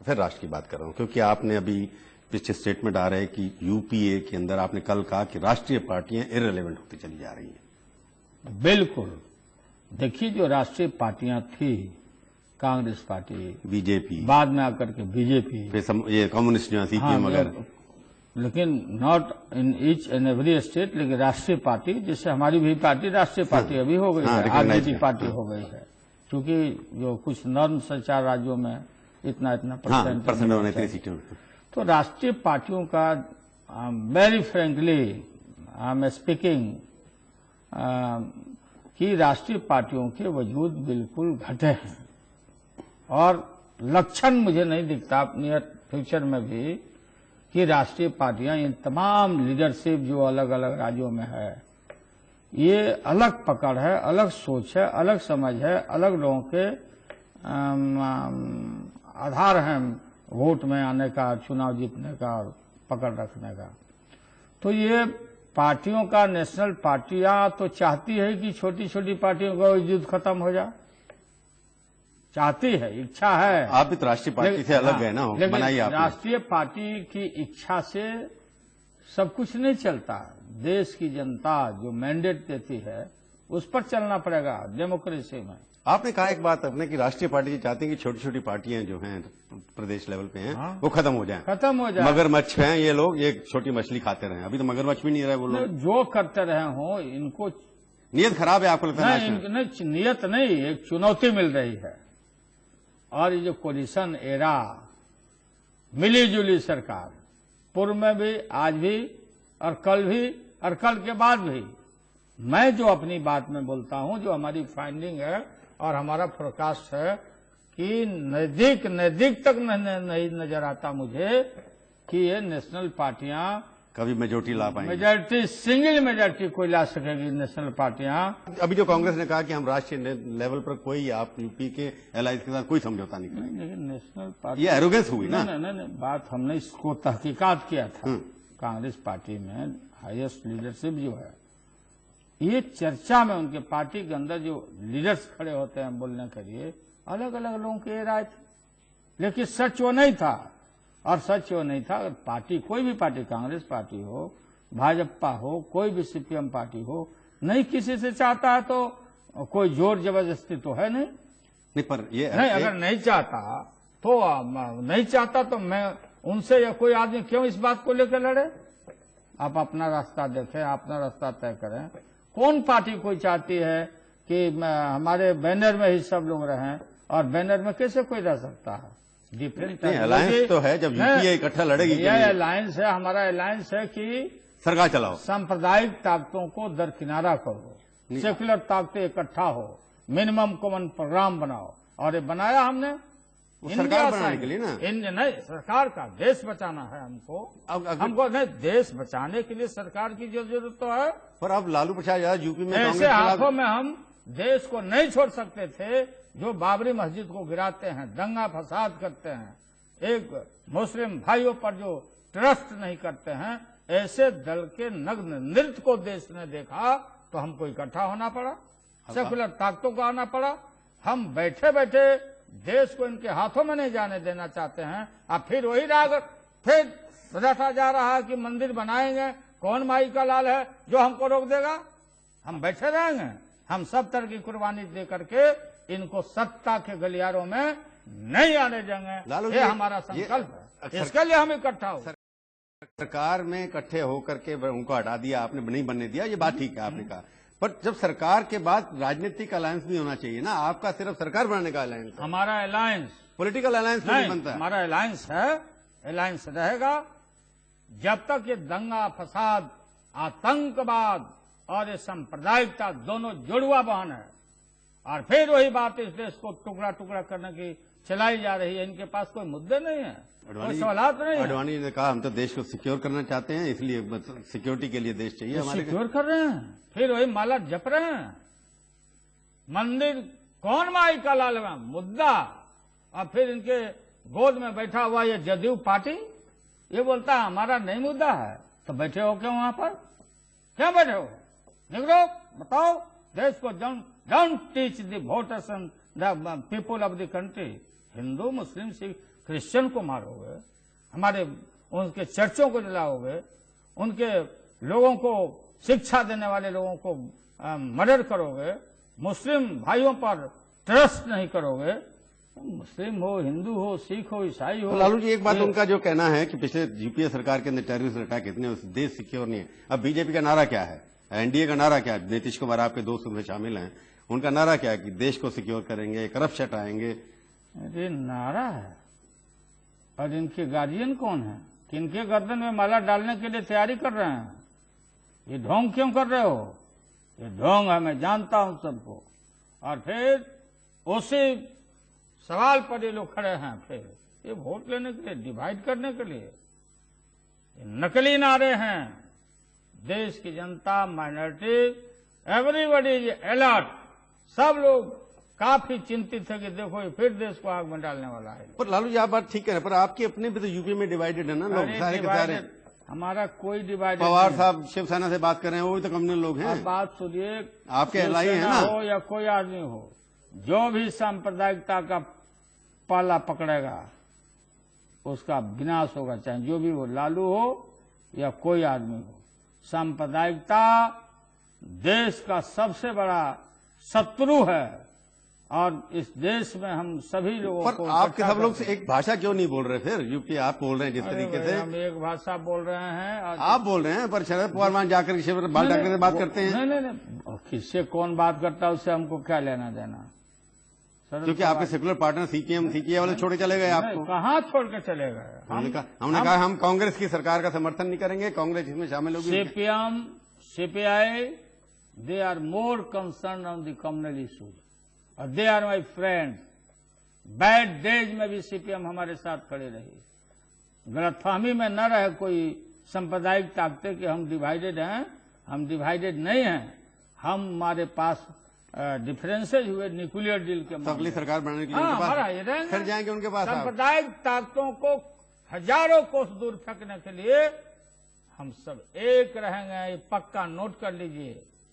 फिर राष्ट्र की बात कर रहा हूं, क्योंकि आपने अभी पीछे स्टेटमेंट आ रहा है कि यूपीए के अंदर आपने कल कहा कि राष्ट्रीय पार्टियां इररिलेवेंट होती चली जा रही हैं। बिल्कुल। देखिए, जो राष्ट्रीय पार्टियां थी, कांग्रेस पार्टी, बीजेपी, बाद में आकर के बीजेपी, ये कम्युनिस्ट जो सीपीएम वगैरह, लेकिन not in each and every state, लेकिन राष्ट्रीय पार्टी, जिससे हमारी भी पार्टी राष्ट्रीय पार्टी अभी हो गई है, आरजेडी पार्टी हो गई है, क्योंकि जो कुछ नॉर्म से 4 राज्यों में इतना परसेंट होने थे सीटें। तो राष्ट्रीय पार्टियों का very frankly I am speaking कि राष्ट्रीय पार्टियों के वजूद बिल्कुल घटे हैं और लक्षण मुझे नहीं दिखता नियर फ्यूचर में भी कि राष्ट्रीय पार्टियां इन तमाम लीडरशिप जो अलग अलग राज्यों में है, ये अलग पकड़ है, अलग सोच है, अलग समझ है, अलग लोगों के आधार हैं वोट में आने का, चुनाव जीतने का, पकड़ रखने का। तो ये पार्टियों का, नेशनल पार्टियां तो चाहती है कि छोटी छोटी पार्टियों का वजूद खत्म हो जाए, चाहती है, इच्छा है। आप भी तो राष्ट्रीय पार्टी से अलग है ना, बनाइए आप। राष्ट्रीय पार्टी की इच्छा से सब कुछ नहीं चलता। देश की जनता जो मैंडेट देती है उस पर चलना पड़ेगा डेमोक्रेसी में। आपने कहा एक बात अपने कि राष्ट्रीय पार्टी चाहती है कि छोटी छोटी पार्टियां जो हैं प्रदेश लेवल पे हैं, वो खत्म हो जाए। मगरमच्छ हैं ये लोग, ये छोटी मछली खाते रहे, अभी तो मगरमच्छ भी नहीं रहे वो लोग। जो करते रहे हो, इनको नीयत खराब है आपको लगता है? नहीं, नीयत नहीं, एक चुनौती मिल रही है। और ये जो कोलिशन एरा, मिली जुली सरकार, पूर्व में भी, आज भी, और कल भी, और कल के बाद भी, मैं जो अपनी बात में बोलता हूं, जो हमारी फाइंडिंग है और हमारा फोरकास्ट है कि नजदीक तक नहीं नजर आता मुझे कि ये नेशनल पार्टियां कभी मेजोरिटी ला पाएंगी। मेजोरिटी, सिंगल मेजोरिटी कोई ला सकेगी नेशनल पार्टियां। अभी जो कांग्रेस ने कहा कि हम राष्ट्रीय लेवल पर कोई, आप यूपी के एलायंस के साथ कोई समझौता नहीं करेंगे, लेकिन नेशनल पार्टी, ये एरोगेंस हुई ना? नहीं, बात हमने इसको तहकीकात किया था। कांग्रेस पार्टी में हाईएस्ट लीडरशिप जो है, ये चर्चा में उनके पार्टी के अंदर जो लीडर्स खड़े होते हैं बोलने के लिए, अलग अलग लोगों की राय थी, लेकिन सच वो नहीं था। और सच वो नहीं था, अगर पार्टी, कोई भी पार्टी, कांग्रेस पार्टी हो, भाजपा हो, कोई भी सीपीएम पार्टी हो, नहीं किसी से चाहता है तो कोई जोर जबरदस्ती तो है नहीं। पर ये नहीं, अगर नहीं चाहता तो नहीं चाहता तो मैं उनसे या कोई आदमी क्यों इस बात को लेकर लड़े? आप अपना रास्ता देखें, अपना रास्ता तय करें। कौन पार्टी कोई चाहती है कि हमारे बैनर में ही सब लोग रहें, और बैनर में कैसे कोई रह सकता है? डिफरेंट अलायंस तो है, जब यूपीए इकट्ठा लड़ेगी। यह अलायंस है, हमारा अलायंस है कि सरकार चलाओ, सांप्रदायिक ताकतों को दरकिनारा करो, सेक्युलर ताकतें इकट्ठा हो, मिनिमम कॉमन प्रोग्राम बनाओ। और ये बनाया हमने सरकार बनाने के लिए ना, नहीं, सरकार का देश बचाना है हमको नहीं, देश बचाने के लिए सरकार की जो जरूरत तो है। पर अब लालू प्रसाद यादव यूपी में ऐसे हाथों में हम देश को नहीं छोड़ सकते थे जो बाबरी मस्जिद को गिराते हैं, दंगा फसाद करते हैं, एक मुस्लिम भाइयों पर जो ट्रस्ट नहीं करते हैं। ऐसे दल के नग्न नृत्य को देश ने देखा तो हमको इकट्ठा होना पड़ा, सेकुलर ताकतों को आना पड़ा। हम बैठे बैठे देश को इनके हाथों में नहीं जाने देना चाहते हैं। अब फिर वही राग फिर रटा जा रहा है कि मंदिर बनाएंगे, कौन माई का लाल है जो हमको रोक देगा? हम बैठे रहेंगे? हम सब तरह की कुर्बानी दे करके इनको सत्ता के गलियारों में नहीं आने देंगे। ये हमारा संकल्प है, इसके लिए हम इकट्ठा हो। सरकार में इकट्ठे होकर के उनको हटा दिया आपने, नहीं बनने दिया, ये बात ठीक है आपने कहा, पर जब सरकार के बाद राजनीतिक अलायंस भी होना चाहिए ना। आपका सिर्फ सरकार बनाने का अलायंस, हमारा अलायंस पॉलिटिकल अलायंस नहीं बनता। हमारा अलायंस है, अलायंस रहेगा जब तक ये दंगा फसाद, आतंकवाद और ये सांप्रदायिकता दोनों जुड़वा बहन है। और फिर वही बात, इस देश को टुकड़ा टुकड़ा करने की चलाई जा रही है। इनके पास कोई मुद्दे नहीं है, कोई सवालात नहीं है। अडवाणी ने कहा हम तो देश को सिक्योर करना चाहते हैं, इसलिए सिक्योरिटी के लिए देश चाहिए हमारे। सिक्योर कर रहे हैं, फिर वही माला जप रहे हैं। मंदिर कौन माई का लाल है मुद्दा, और फिर इनके गोद में बैठा हुआ ये जदयू पार्टी ये बोलता है हमारा नहीं मुद्दा है। तो बैठे हो क्यों वहां पर? क्यों बैठे हो? निकलो, बताओ देश को। Don't teach the voters and the people of the country, Hindu Muslim Sikh Christian को मारोगे, हमारे उनके चर्चों को जलाओगे, उनके लोगों को शिक्षा देने वाले लोगों को मर्डर करोगे, मुस्लिम भाइयों पर ट्रस्ट नहीं करोगे, मुस्लिम हो, हिंदू हो, सिख हो, ईसाई हो। तो लालू जी, एक बात उनका जो कहना है कि पिछले यूपीए सरकार के अंदर टेररिस्ट अटैक इतने, उस देश सिक्योर नहीं है। अब बीजेपी का नारा क्या है, एनडीए का नारा क्या है, नीतीश कुमार आपके दोस्त उनमें शामिल हैं, उनका नारा क्या है कि देश को सिक्योर करेंगे, करप्शन हटाएंगे। अरे नारा है, और इनके गार्जियन कौन है कि इनके गर्दन में माला डालने के लिए तैयारी कर रहे हैं? ये ढोंग क्यों कर रहे हो? ये ढोंग है, मैं जानता हूं सबको। और फिर उसी सवाल पर ये लोग खड़े हैं, फिर ये वोट लेने के लिए, डिवाइड करने के लिए। ये नकली नारे हैं। देश की जनता, माइनॉरिटी, एवरीबॉडी इज अलर्ट। सब लोग काफी चिंतित है कि देखो ये फिर देश को आग में डालने वाला है। पर लालू जी, आप बात ठीक कह रहे हैं, पर आपके अपने भी तो यूपी में डिवाइडेड है ना लोग, सारे के सारे। हमारा कोई डिवाइडेड, पवार साहब शिवसेना से बात कर रहे हैं, वो भी तो कम्युनल लोग हैं। बात सुनिए, आपके एलआई है ना, हो या कोई आदमी हो, जो भी सांप्रदायिकता का पाला पकड़ेगा उसका विनाश होगा, चाहे जो भी हो, लालू हो या कोई आदमी हो। सांप्रदायिकता देश का सबसे बड़ा शत्रु है, और इस देश में हम सभी लोगों को। आपके सब लोग से एक भाषा क्यों नहीं बोल रहे फिर? यूपी आप बोल रहे हैं जिस तरीके से, हम एक भाषा बोल रहे हैं। आप बोल रहे हैं, पर शरद पवार वहां जाकर बाल ठाकरे से बात करते हैं। नहीं, किससे कौन बात करता है उससे हमको क्या लेना देना? क्योंकि आपके सेकुलर पार्टनर सीपीएम वाले छोड़े चले गए आपको। कहाँ छोड़ के चले गए? हमने कहा हम कांग्रेस की सरकार का समर्थन नहीं करेंगे, कांग्रेस इसमें शामिल होगी। CPM, CPI, they are more concern on the communal issues, और they are my friends. Bad days में भी सीपीएम हमारे साथ खड़े रही। गलतफहमी में न रहे कोई सांप्रदायिक ताकतें कि हम डिवाइडेड हैं। हम डिवाइडेड नहीं हैं। हमारे पास डिफरेंसेज हुए न्यूक्लियर डील के। अगली सरकार बनाने के लिए फिर जाएंगे उनके पास। सांप्रदायिक ताकतों को हजारों कोस दूर फेंकने के लिए हम सब एक रहेंगे, ये पक्का नोट कर लीजिए।